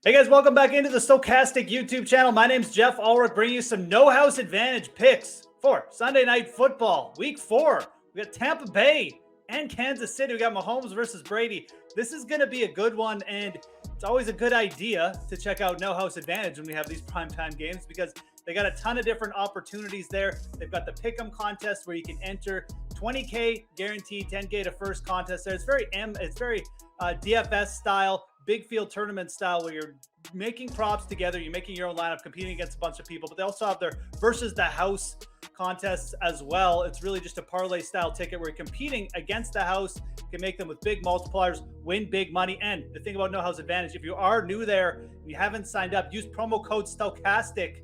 Hey guys, welcome back into the Stokastic YouTube channel. My name's Geoff Ulrich, bringing you some no house advantage picks for Sunday Night Football, Week 4. We got Tampa Bay and Kansas City. We got Mahomes versus Brady. This is going to be a good one, and it's always a good idea to check out no house advantage when we have these primetime games because they got a ton of different opportunities there. They've got the pick'em contest where you can enter $20K guaranteed, $10K to first contest there. It's very DFS style, big field tournament style, where you're making props together, you're making your own lineup, competing against a bunch of people, but they also have their versus the house contests as well. It's really just a parlay style ticket where you're competing against the house. You can make them with big multipliers, win big money. And the thing about no house advantage, if you are new there, you haven't signed up, use promo code Stokastic.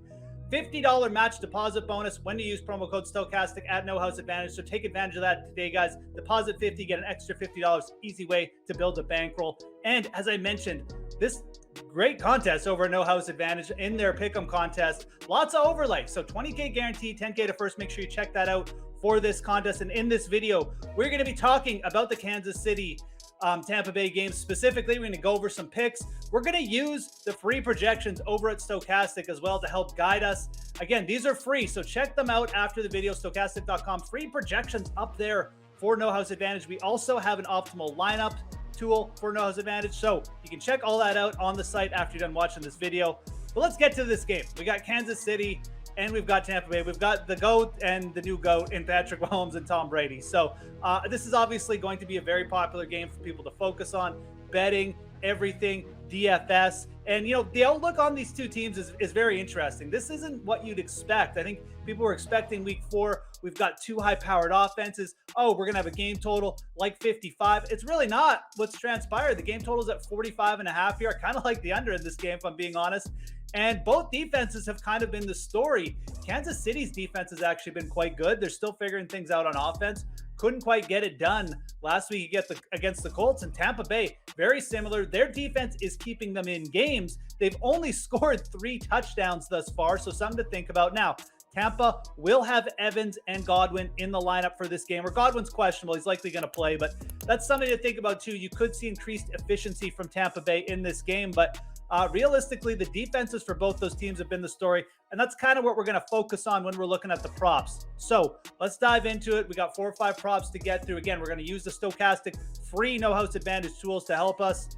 $50 match deposit bonus when you use promo code Stokastic at No House Advantage. So take advantage of that today, guys. Deposit $50, get an extra $50. Easy way to build a bankroll. And as I mentioned, this great contest over at No House Advantage in their pick'em contest. Lots of overlay. So $20K guaranteed, $10K to first. Make sure you check that out for this contest. And in this video, we're going to be talking about the Kansas City Tampa Bay games. Specifically, we're going to go over some picks. We're going to use the free projections over at Stokastic as well to help guide us. Again, these are free, so check them out after the video, stokastic.com. Free projections up there for No House Advantage. We also have an optimal lineup tool for No House Advantage, so you can check all that out on the site after you're done watching this video. But let's get to this game. We got Kansas City and we've got Tampa Bay. We've got the GOAT and the new GOAT in Patrick Mahomes and Tom Brady. So this is obviously going to be a very popular game for people to focus on, betting, everything, DFS. And, you know, the outlook on these two teams is very interesting. This isn't what you'd expect. I think people were expecting Week 4. We've got two high-powered offenses. Oh, we're going to have a game total like 55. It's really not what's transpired. The game total is at 45.5 here. I kind of like the under in this game, if I'm being honest. And both defenses have kind of been the story. Kansas City's defense has actually been quite good. They're still figuring things out on offense. Couldn't quite get it done last week against the Colts. And Tampa Bay, very similar. Their defense is keeping them in games. They've only scored 3 touchdowns thus far, so something to think about. Now, Tampa will have Evans and Godwin in the lineup for this game. Or Godwin's questionable. He's likely going to play, but that's something to think about too. You could see increased efficiency from Tampa Bay in this game, but realistically, the defenses for both those teams have been the story, and that's kind of what we're going to focus on when we're looking at the props. So let's dive into it. We got 4 or 5 props to get through. Again, we're going to use the Stokastic free No House Advantage tools to help us.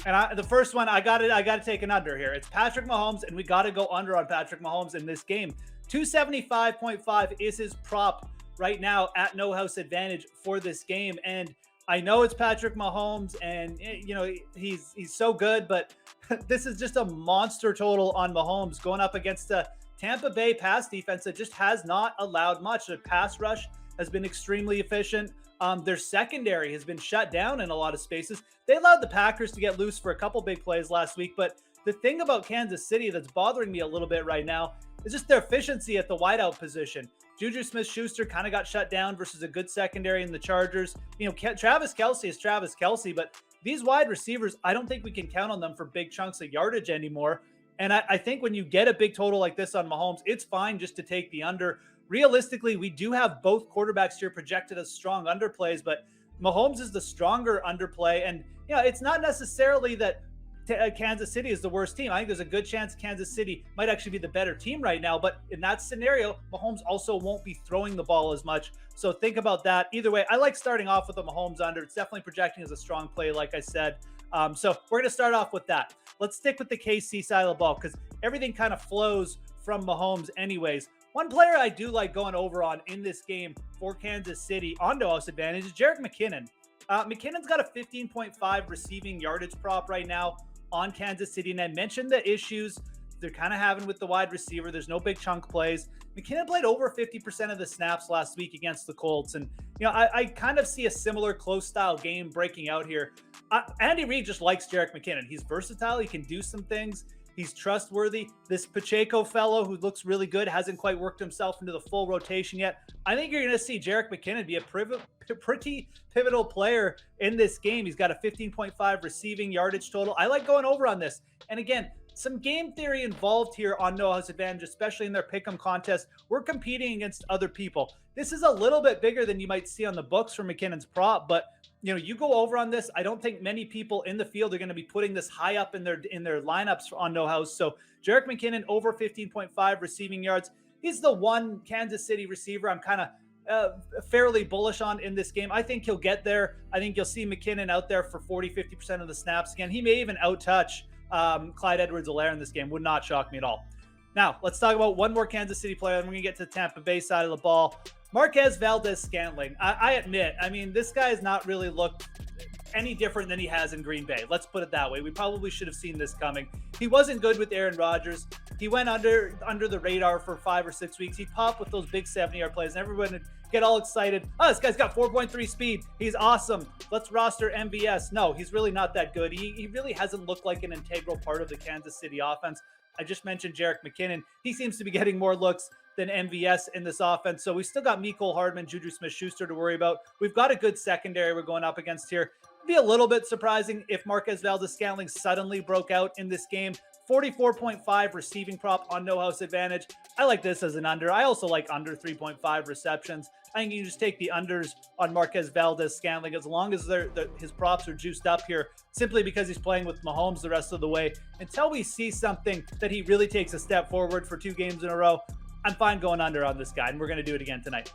And the first one, I got to take an under here. It's Patrick Mahomes, and we got to go under on Patrick Mahomes in this game. 275.5 is his prop right now at No House Advantage for this game. And I know it's Patrick Mahomes, and you know he's so good, but this is just a monster total on Mahomes going up against a Tampa Bay pass defense that just has not allowed much. Their pass rush has been extremely efficient. Their secondary has been shut down in a lot of spaces. They allowed the Packers to get loose for a couple big plays last week, but the thing about Kansas City that's bothering me a little bit right now is just their efficiency at the wideout position. Juju Smith-Schuster kind of got shut down versus a good secondary in the Chargers. You know, Travis Kelce is Travis Kelce, but these wide receivers, I don't think we can count on them for big chunks of yardage anymore. And I think when you get a big total like this on Mahomes, it's fine just to take the under. Realistically, we do have both quarterbacks here projected as strong underplays, but Mahomes is the stronger underplay. And, you know, it's not necessarily that Kansas City is the worst team. I think there's a good chance Kansas City might actually be the better team right now. But in that scenario, Mahomes also won't be throwing the ball as much. So think about that. Either way, I like starting off with a Mahomes under. It's definitely projecting as a strong play, like I said. So we're going to start off with that. Let's stick with the KC side of the ball because everything kind of flows from Mahomes anyways. One player I do like going over on in this game for Kansas City on No House Advantage is Jerick McKinnon. McKinnon's got a 15.5 receiving yardage prop right now on Kansas City. And I mentioned the issues they're kind of having with the wide receiver. There's no big chunk plays. McKinnon played over 50% of the snaps last week against the Colts. And, you know, I kind of see a similar close style game breaking out here. Andy Reid just likes Jerick McKinnon. He's versatile. He can do some things. He's trustworthy. This Pacheco fellow who looks really good hasn't quite worked himself into the full rotation yet. I think you're going to see Jerick McKinnon be a pretty pivotal player in this game. He's got a 15.5 receiving yardage total. I like going over on this. And again, some game theory involved here on No House Advantage, especially in their pick'em contest. We're competing against other people. This is a little bit bigger than you might see on the books for McKinnon's prop, but you go over on this. I don't think many people in the field are going to be putting this high up in their lineups on No House. So Jerick McKinnon over 15.5 receiving yards. He's the one Kansas City receiver I'm kind of fairly bullish on in this game. I think he'll get there. I think you'll see McKinnon out there for 40-50% of the snaps again. He may even out-touch Clyde Edwards-Helaire in this game. Would not shock me at all. Now, let's talk about one more Kansas City player, and we're going to get to the Tampa Bay side of the ball. Marquez Valdez-Scantling. I admit, this guy has not really looked any different than he has in Green Bay. Let's put it that way. We probably should have seen this coming. He wasn't good with Aaron Rodgers. He went under the radar for 5 or 6 weeks. He'd pop with those big 70-yard plays, and everyone would get all excited. Oh, this guy's got 4.3 speed. He's awesome. Let's roster MVS. No, he's really not that good. He really hasn't looked like an integral part of the Kansas City offense. I just mentioned Jerick McKinnon. He seems to be getting more looks than MVS in this offense. So we still got Mecole Hardman, Juju Smith-Schuster to worry about. We've got a good secondary we're going up against here. It'd be a little bit surprising if Marquez Valdez-Scantling suddenly broke out in this game. 44.5 receiving prop on No House Advantage. I like this as an under. I also like under 3.5 receptions. I think you can just take the unders on Marquez Valdez-Scantling as long as his props are juiced up here, simply because he's playing with Mahomes the rest of the way. Until we see something that he really takes a step forward for 2 games in a row, I'm fine going under on this guy, and we're going to do it again tonight.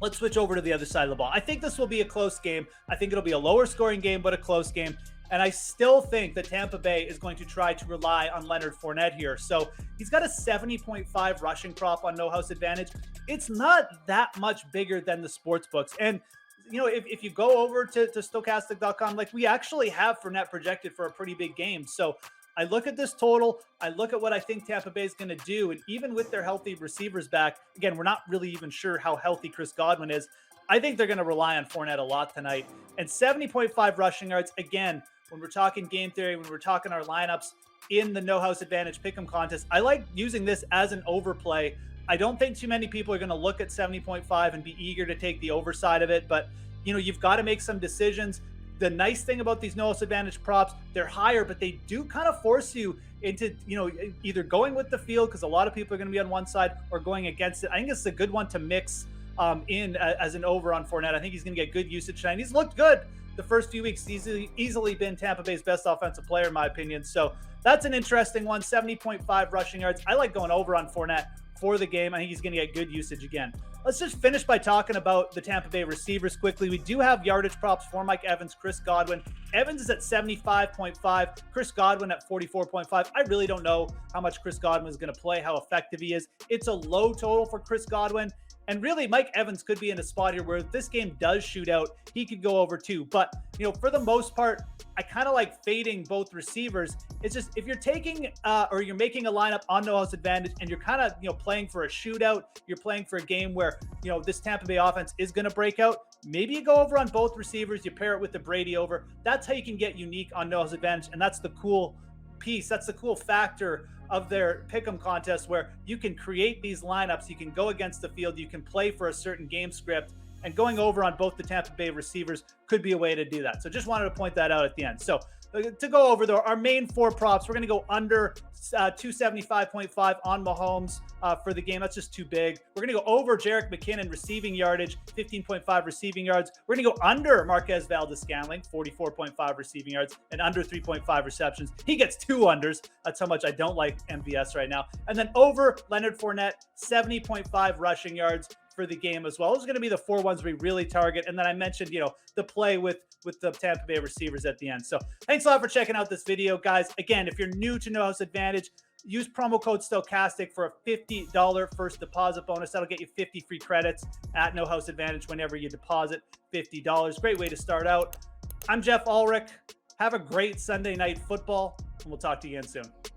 Let's switch over to the other side of the ball. I think this will be a close game. I think it'll be a lower scoring game, but a close game. And I still think that Tampa Bay is going to try to rely on Leonard Fournette here. So he's got a 70.5 rushing prop on No House Advantage. It's not that much bigger than the sports books. And, if you go over to Stokastic.com, we actually have Fournette projected for a pretty big game. So I look at this total. I look at what I think Tampa Bay is going to do. And even with their healthy receivers back, again, we're not really even sure how healthy Chris Godwin is. I think they're going to rely on Fournette a lot tonight. And 70.5 rushing yards, again, when we're talking game theory, when we're talking our lineups in the No House Advantage Pick'em contest, I like using this as an overplay. I don't think too many people are going to look at 70.5 and be eager to take the overside of it. But, you've got to make some decisions. The nice thing about these No House Advantage props, they're higher, but they do kind of force you into, either going with the field, because a lot of people are going to be on one side, or going against it. I think it's a good one to mix in as an over on Fournette. I think he's going to get good usage tonight. He's looked good the first few weeks. Easily been Tampa Bay's best offensive player, in my opinion. So that's an interesting one. 70.5 rushing yards. I like going over on Fournette for the game. I think he's going to get good usage again. Let's just finish by talking about the Tampa Bay receivers quickly. We do have yardage props for Mike Evans, Chris Godwin. Evans is at 75.5, Chris Godwin at 44.5. I really don't know how much Chris Godwin is going to play, how effective he is. It's a low total for Chris Godwin. And really, Mike Evans could be in a spot here where if this game does shoot out, he could go over too. But, for the most part, I kind of like fading both receivers. It's just, if you're taking or you're making a lineup on No House Advantage and you're kind of, playing for a shootout, you're playing for a game where, this Tampa Bay offense is going to break out, maybe you go over on both receivers, you pair it with the Brady over. That's how you can get unique on No House Advantage. And that's the cool piece. That's the cool factor of their pick'em contest, where you can create these lineups, you can go against the field, you can play for a certain game script, and going over on both the Tampa Bay receivers could be a way to do that. So just wanted to point that out at the end. So to go over though, our main 4 props, we're going to go under 275.5 on Mahomes for the game. That's just too big. We're going to go over Jerick McKinnon receiving yardage, 15.5 receiving yards. We're going to go under Marquez Valdez-Scantling, 44.5 receiving yards, and under 3.5 receptions. He gets 2 unders. That's how much I don't like MVS right now. And then over Leonard Fournette, 70.5 rushing yards for the game as well. Those are going to be the 4 ones we really target. And then I mentioned, the play with the Tampa Bay receivers at the end. So thanks a lot for checking out this video, guys. Again, if you're new to No House Advantage, use promo code Stokastic for a $50 first deposit bonus. That'll get you 50 free credits at No House Advantage whenever you deposit $50. Great way to start out. I'm Geoff Ulrich. Have a great Sunday night football, and we'll talk to you again soon.